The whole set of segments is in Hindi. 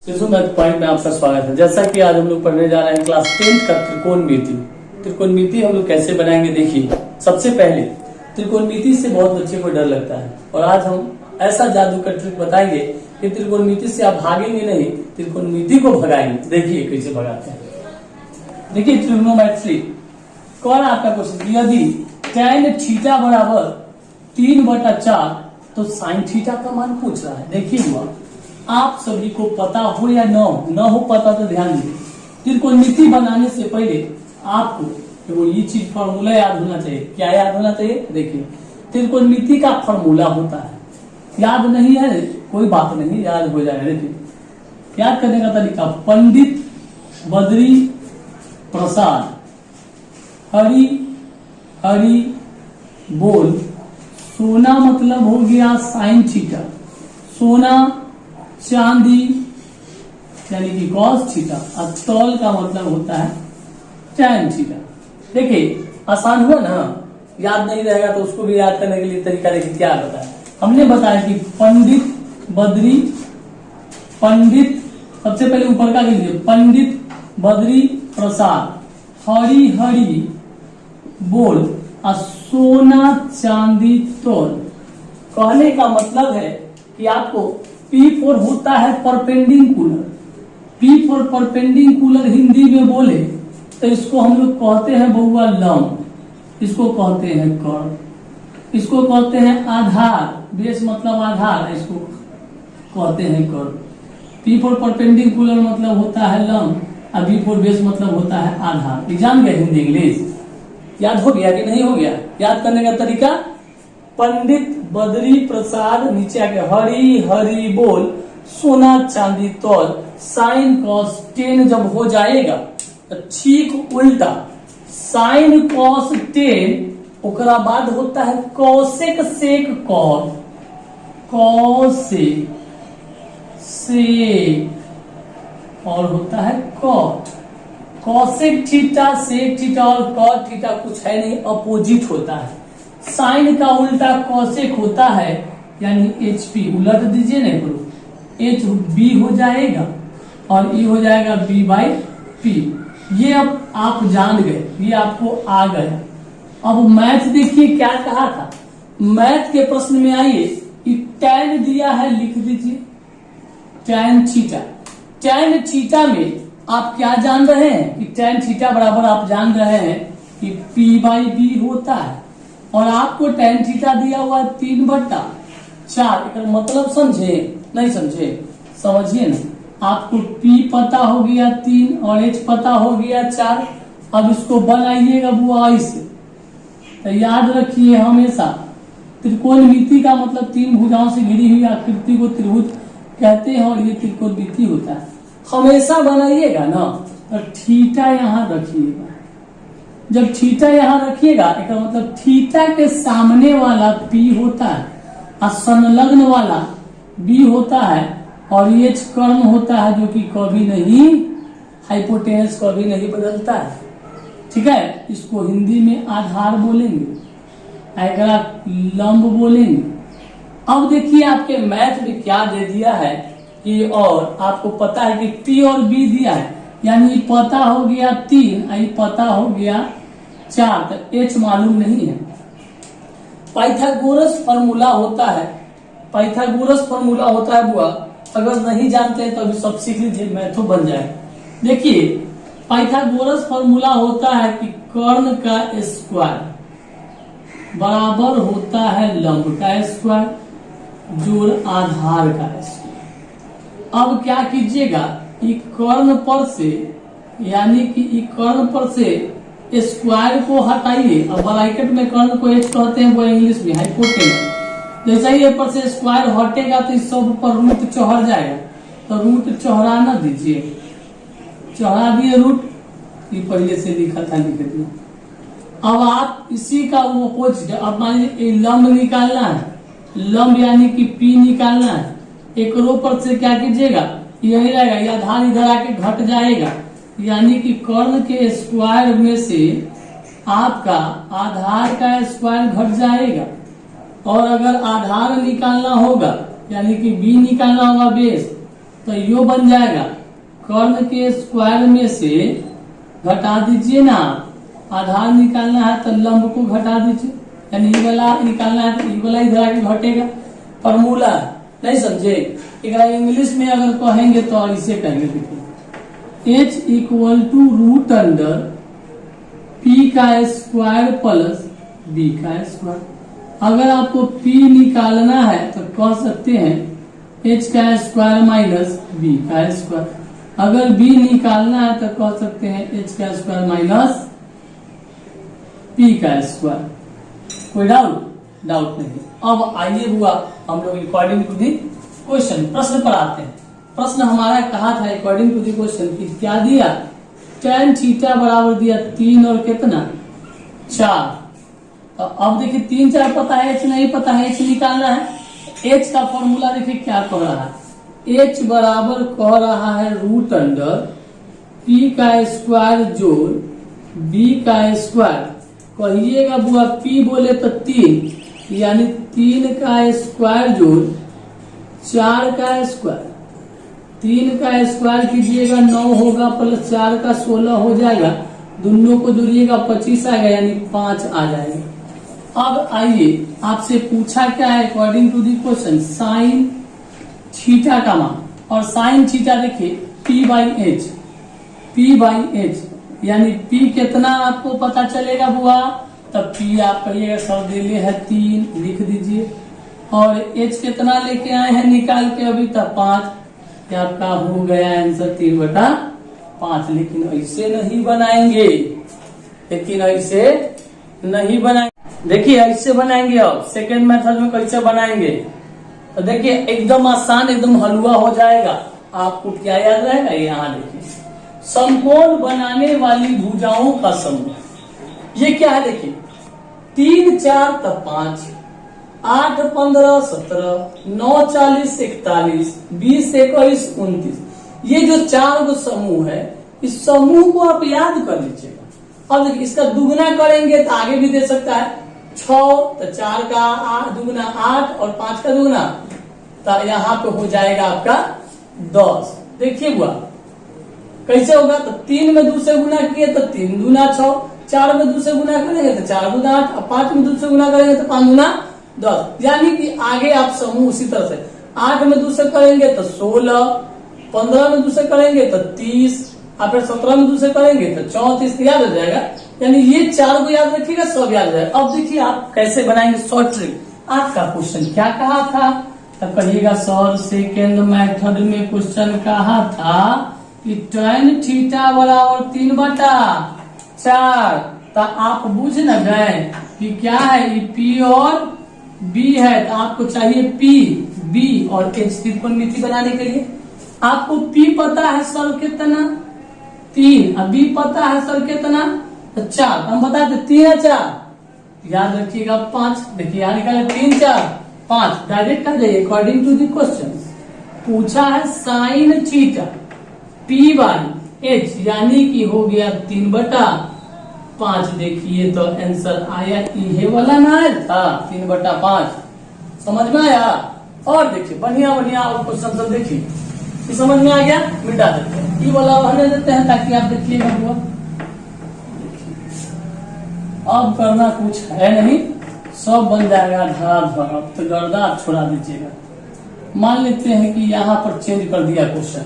मैथ पॉइंट में आपका स्वागत है। जैसा कि आज हम लोग पढ़ने जा रहे हैं क्लास 10 का त्रिकोणमिति। त्रिकोणमिति हम लोग कैसे बनाएंगे, देखिए सबसे पहले त्रिकोणमिति से बहुत बच्चे को डर लगता है और आज हम ऐसा जादू का ट्रिक बताएंगे कि त्रिकोणमिति से आप भागेंगे नहीं, त्रिकोणमिति को भगाएंगे। देखिए कैसे भगाते हैं। देखिए ट्रिग्नोमेट्री कौन आपका क्वेश्चन, यदि tan थीटा बराबर 3/4 तो साइन थीटा का मान पूछ रहा है। देखिए हुआ आप सभी को पता हो या न हो पता तो ध्यान दीजिए, त्रिकोणमिति बनाने से पहले आपको वो ये चीज फॉर्मूला याद होना चाहिए। क्या याद होना चाहिए, देखिए त्रिकोणमिति का फॉर्मूला होता है, याद नहीं है कोई बात नहीं, याद हो जाएगा। देखिए याद करने का तरीका, पंडित बद्री प्रसाद हरी हरी बोल, सोना मतलब हो गया साइन थीटा, सोना चांदी यानी कि कॉस थीटा, और तौल का मतलब होता है टैन थीटा। देखिए आसान हुआ ना, याद नहीं रहेगा तो उसको भी याद करने के लिए तरीका देखिए क्या बताया। हमने बताया कि पंडित बद्री, पंडित सबसे पहले ऊपर का लीजिए, पंडित बद्री प्रसाद हरी हरी बोल और सोना चांदी तौल। कहने का मतलब है कि आपको P4 होता है परपेंडिकुलर, P4 परपेंडिकुलर हिंदी में बोले तो इसको हम लोग कहते हैं बउआ लंब, इसको कहते हैं कर्व, इसको कहते हैं आधार, बेस मतलब आधार, इसको कहते हैं कर्व। P4 परपेंडिकुलर मतलब होता है लंब और B4 बेस मतलब होता है आधार। एग्जाम गए हिंदी इंग्लिश, याद हो गया कि नहीं हो गया? याद करने का तरीका, पंडित बद्री प्रसाद नीचे आके हरी हरी बोल, सोना चांदी तौल, साइन कॉस टेन जब हो जाएगा तो ठीक उल्टा साइन कॉस टेन ओकरा बाद होता है कौसेक सेक कॉट, कौसेक सेक और होता है कॉट। कौसेक थीटा सेक थीटा और कॉट थीटा कुछ है नहीं, अपोजिट होता है। साइन का उल्टा कौसेक होता है यानी HP, उलट दीजिए नहीं करो, HB हो जाएगा और ये हो जाएगा B/P। ये अब आप जान गए, ये आपको आ गया। अब मैथ देखिए क्या कहा था, मैथ के प्रश्न में आइए, टैन दिया है लिख दीजिए टैन थीटा। टैन थीटा में आप क्या जान रहे हैं कि टैन थीटा बराबर आप जान रहे हैं कि P/B होता है और आपको टैन थीटा दिया हुआ 3/4। एक मतलब समझे नहीं समझे, समझिए ना। आपको P पता हो गया 3 और H पता हो गया 4। अब इसको बनाइएगा बुआ ऐसे, तो याद रखिए हमेशा त्रिकोणमिति का मतलब 3 भुजाओं से घिरी हुई आकृति को त्रिभुज कहते हैं और ये त्रिकोणमिति होता है। हमेशा बनाइएगा ना, तो थीटा यहाँ रखिएगा। जब थीटा यहाँ रखिएगा एक मतलब थीटा के सामने वाला P होता है और संलग्न वाला B होता है और H कर्ण होता है जो कि कभी नहीं, हाइपोटेनस कभी नहीं बदलता है। ठीक है, इसको हिंदी में आधार बोलेंगे, अगला लंब बोलेंगे। अब देखिए आपके मैथ में क्या दे दिया है कि, और आपको पता है कि P और B दिया है, यानी पता हो गया 3 और पता हो गया 4, तो H मालूम नहीं है। पाइथागोरस फॉर्मूला होता है, पाइथागोरस फॉर्मूला होता है बुआ, अगर नहीं जानते हैं तो अभी सब सीख लीजिए, मैथो बन जाए। देखिए पाइथागोरस फॉर्मूला होता है कि कर्ण का स्क्वायर बराबर होता है लंब का स्क्वायर जोड़ आधार का स्क्वायर। अब क्या कीजिएगा, कर्ण पर से यानी कि कर्ण पर से स्क्वायर को हटाइए। अब ब्रैकेट में कर्ण को H कहते हैं वो इंग्लिश में हाइपोटेनस। जैसे ही पर से स्क्वायर हटेगा तो इस सब पर रूट चढ़ जाएगा, तो रूट चढ़ाना दीजिए, चढ़ा दिए रूट, ये पहले से लिखा था लिख दिया। अब आप इसी का वो अपोजिट, अब मान लीजिए लंब निकालना है, लंब यानी कि P निकालना है, एक रो पर से क्या कीजिएगा, यही रहेगा, ये आधार इधर आके घट जाएगा, यानी कि कर्ण के स्क्वायर में से आपका आधार का स्क्वायर घट जाएगा। और अगर आधार निकालना होगा यानी कि B निकालना होगा बेस, तो यो बन जाएगा कर्ण के स्क्वायर में से घटा दीजिए ना, आधार निकालना है तो लंब को घटा दीजिए, यानी ई वाला निकालना है तो ई वाला इधर आके घटेगा। फॉर्मूला नहीं समझे, इंग्लिश में अगर कहेंगे तो इसे कहेंगे, देखिए h equal to root under p का स्क्वायर प्लस b का स्क्वायर। अगर आपको p निकालना है तो कह सकते हैं h का स्क्वायर माइनस b का स्क्वायर। अगर b निकालना है तो कह सकते हैं h का स्क्वायर माइनस p का स्क्वायर। कोई डाउट नहीं। अब आइए हुआ हम लोग अकॉर्डिंग टू दी क्वेश्चन प्रश्न पर आते हैं। प्रश्न हमारा कहा था अकॉर्डिंग टू दी क्वेश्चन की क्या दिया, tan थीटा बराबर दिया 3 और कितना 4। तो अब देखिए 3 4 पता है, h नहीं पता है, h निकालना है। h का फॉर्मूला देखिए क्या कह रहा है, h बराबर कह रहा है रूट अंडर p का स्क्वायर जोड़ b का स्क्वायर। कहिएगा बुआ p बोले तो 3, यानी 3 का स्क्वायर जोड़ 4 का स्क्वायर। 3 का स्क्वायर कीजिएगा 9 होगा, प्लस 4 का 16 हो जाएगा, दोनों को जोड़िएगा 25 आएगा, यानी 5 आ जाएगा। अब आइए आपसे पूछा क्या है according to the question, sine theta का मान। और साइन थीटा देखिए p बाई एच, यानी p कितना आपको पता चलेगा बुआ, तब p आप कहिएगा सर दिले है 3 लिख दीजिए, और h कितना लेके आए हैं निकाल के अभी तक 5, आपका हो गया आंसर 3/5। लेकिन ऐसे नहीं बनाएंगे, देखिए ऐसे बनाएंगे। अब सेकेंड मेथड में कैसे बनाएंगे, तो देखिए एकदम आसान, एकदम हलवा हो जाएगा। आपको क्या याद रहेगा, यहाँ देखिए समकोण बनाने वाली भुजाओं का समूह। ये क्या है देखिए, 3 4 तब 5, 8 15 17, 9 40 41, 20 21 29। ये जो 4 गो समूह है, इस समूह को आप याद कर लीजिएगा। अब देखिए इसका दुगना करेंगे तो आगे भी दे सकता है, 6 तो 4 का दुगना 8 और 5 का दुगना, तो यहाँ पे हो जाएगा आपका 10। देखिए बुआ कैसे होगा, तो 3 में 2 से गुना किए तो 3 दूना 6, 4 में 2 से गुना करेंगे तो 4 दूना 8, और 5 में 2 से गुना करेंगे तो 5 दूना 10। यानी कि आगे आप समूह उसी तरह से 8 में 2 से करेंगे तो 16, 15 में 2 से करेंगे तो 30, और फिर 17 में 2 से करेंगे तो 34। याद हो जाएगा, यानी ये 4 को याद रखिएगा, सब याद हो जाएगा। अब देखिए आप कैसे बनाएंगे शॉर्ट ट्रिक। आपका क्वेश्चन क्या कहा था, तो कहिएगा सर सेकेंड मेथड में क्वेश्चन कहा था कि tan थीटा बराबर 3/4। तो आप बुझ न गए कि क्या है, ये P और B है, तो आपको चाहिए P, B और H त्रिकोणमिति बनाने के लिए। आपको P पता है सर कितना 3, और B पता है सर कितना 4। हम बताते 3 और 4 याद रखिएगा 5। देखिए यहाँ निकाले 3 4 5, डायरेक्ट आ जाइए अकॉर्डिंग टू द क्वेश्चन। पूछा है sine theta P by H, यानी कि हो गया 3/5। देखिए तो आंसर आया ये वाला ना था 3/5। समझ में आया। और देखिए बढ़िया बढ़िया और क्वेश्चन सब देखिए, समझ में आ गया, मिटा देते हैं, ये वाला रहने देते हैं ताकि आप देखिएगा हुआ। अब करना कुछ है नहीं, सब बन जाएगा धड़ाधड़। अब तो गर्दा आप छोड़ा दीजिएगा। मान लेते हैं कि यहाँ पर चेंज कर दिया क्वेश्चन,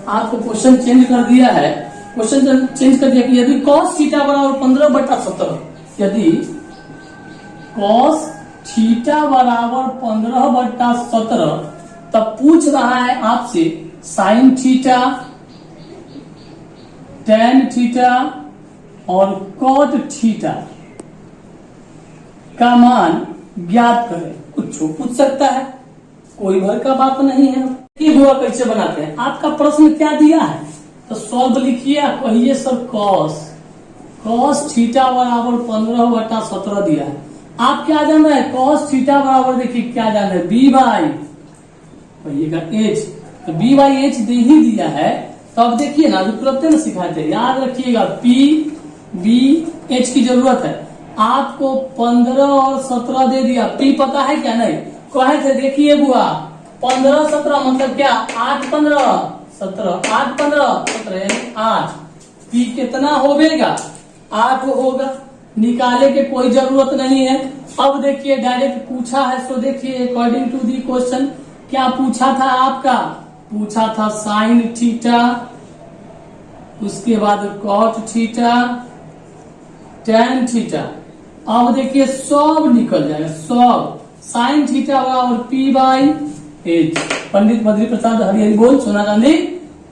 आपको क्वेश्चन चेंज कर दिया है, क्वेश्चन चेंज कर दिया कि यदि cos थीटा बराबर 15/17, यदि cos थीटा बराबर 15/17, तब पूछ रहा है आपसे साइन थीटा, tan थीटा और cot थीटा का मान ज्ञात करें। कुछ पूछ सकता है, कोई भर का बात नहीं है। ये हुआ कैसे बनाते हैं, आपका प्रश्न क्या दिया है तो सॉल्व लिखिए। कहिए सर cos थीटा बराबर 15/17 दिया है। आप क्या जान रहे हैं, cos थीटा बराबर देखिए क्या जान रहे हैं, b बाई कहिएगा h, तो b बाई h दे ही दिया है। तो अब देखिए ना, तुरंत ना सिखाए थे, याद रखिएगा p b h की जरूरत है। आपको 15 और 17 दे दिया, p पता है क्या नहीं, कहे थे देखिए बुआ 15 17 मतलब क्या 8 15 17 8 15 17 यानी 8। पी कितना होगा 8 होगा, निकाले के कोई जरूरत नहीं है। अब देखिए डायरेक्ट पूछा है, सो देखिए अकॉर्डिंग टू दी क्वेश्चन क्या पूछा था आपका, पूछा था साइन थीटा, उसके बाद कॉट थीटा, टेन थीटा। अब देखिए सब निकल जाएगा, सब साइन थीटा बराबर P by H, Pandit Badri Prasad हरिहरि बोल सोना गांधी।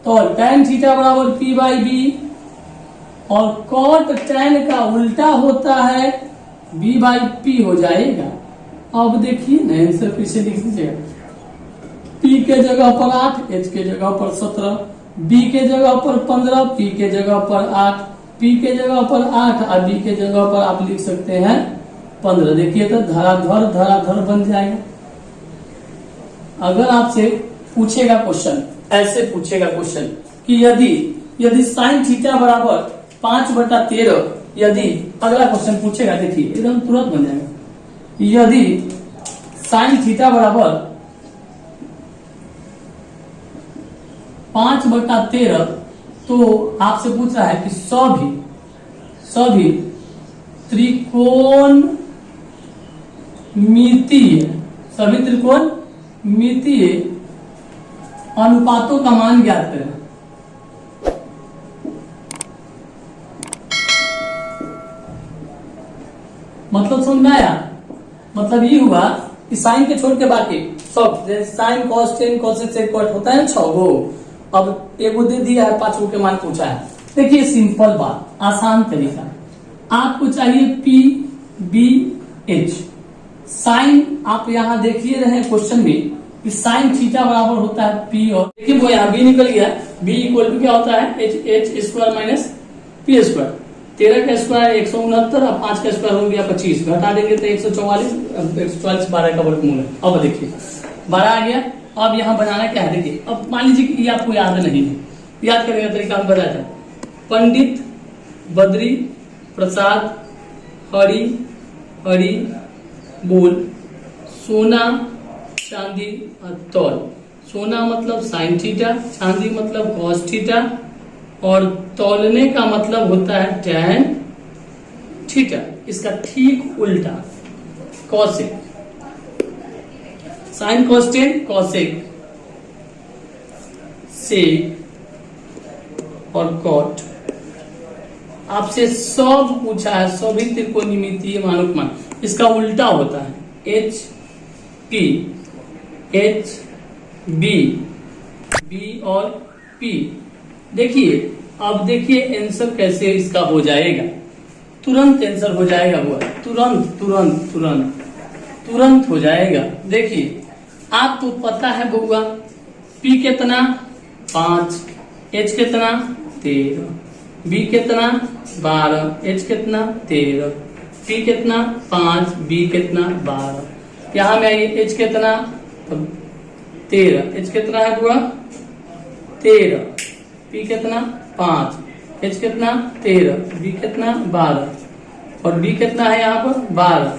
तो टेन थीटा बराबर पी बाई बी, और कॉट टेन का उल्टा होता है बी बाई पी हो जाएगा। अब देखिए ना आंसर पीछे लिख दीजिएगा, पी के जगह पर 8, एच के जगह पर 17, बी के जगह पर 15, पी के जगह पर 8, पी के जगह पर 8 और बी के जगह पर आप लिख सकते हैं 15। देखिए तो धराधर बन जाएगा। अगर आपसे पूछेगा क्वेश्चन, ऐसे पूछेगा क्वेश्चन कि यदि साइन थीटा बराबर 5/13, यदि अगला क्वेश्चन पूछेगा, देखिए एकदम तुरंत बन जाएगा। यदि साइन थीटा बराबर 5/13, तो आपसे पूछ रहा है कि सभी त्रिकोण मितीय अनुपातों का मान ज्ञात करें। मतलब समझ में आया? मतलब ये हुआ कि साइन के छोड़ के बाकी सब, जैसे sine cos tan cosec sec cot होता है 6 गो, अब एगो दे दिया है 5 गो के मान पूछा है। देखिए सिंपल बात, आसान तरीका, आपको चाहिए पी बी एच। साइन आप यहाँ देखिए रहे क्वेश्चन में कि साइन थीटा बराबर होता है पी, और देखिए वो यहाँ बी निकल गया, बी इक्वल टू क्या होता है H square minus P square. 13 का स्क्वायर 169 और 5 का स्क्वायर हो गया 25, घटा देंगे तो 144, 144 12 का वर्गमूल है। अब देखिए 12 आ गया। अब यहाँ बनाना क्या है, देखिए अब मान लीजिए कि ये आपको याद नहीं है, याद करने का तरीका हम बताया था। पंडित बद्री प्रसाद हरि बोल सोना चांदी तौल। सोना मतलब साइन थीटा, चांदी मतलब कॉस थीटा, और तौलने का मतलब होता है टैन थीटा। इसका ठीक उल्टा cosec, sine cos tan cosec sec और कॉट। आपसे सब पूछा है, सभी त्रिकोणमितीय मानक मान, इसका उल्टा होता है एच पी एच बी और पी। देखिए अब देखिए आंसर कैसे इसका हो जाएगा, तुरंत आंसर हो जाएगा, वो तुरंत हो जाएगा। देखिए आपको पता है बउआ पी कितना 5, एच कितना 13, बी कितना 12, एच कितना 13, पी कितना 5, बी कितना 12। यहाँ में आइए एच कितना 13, एच कितना है बुआ 13, पी कितना 5, एच कितना 13, बी कितना 12, और बी कितना है यहाँ पर 12।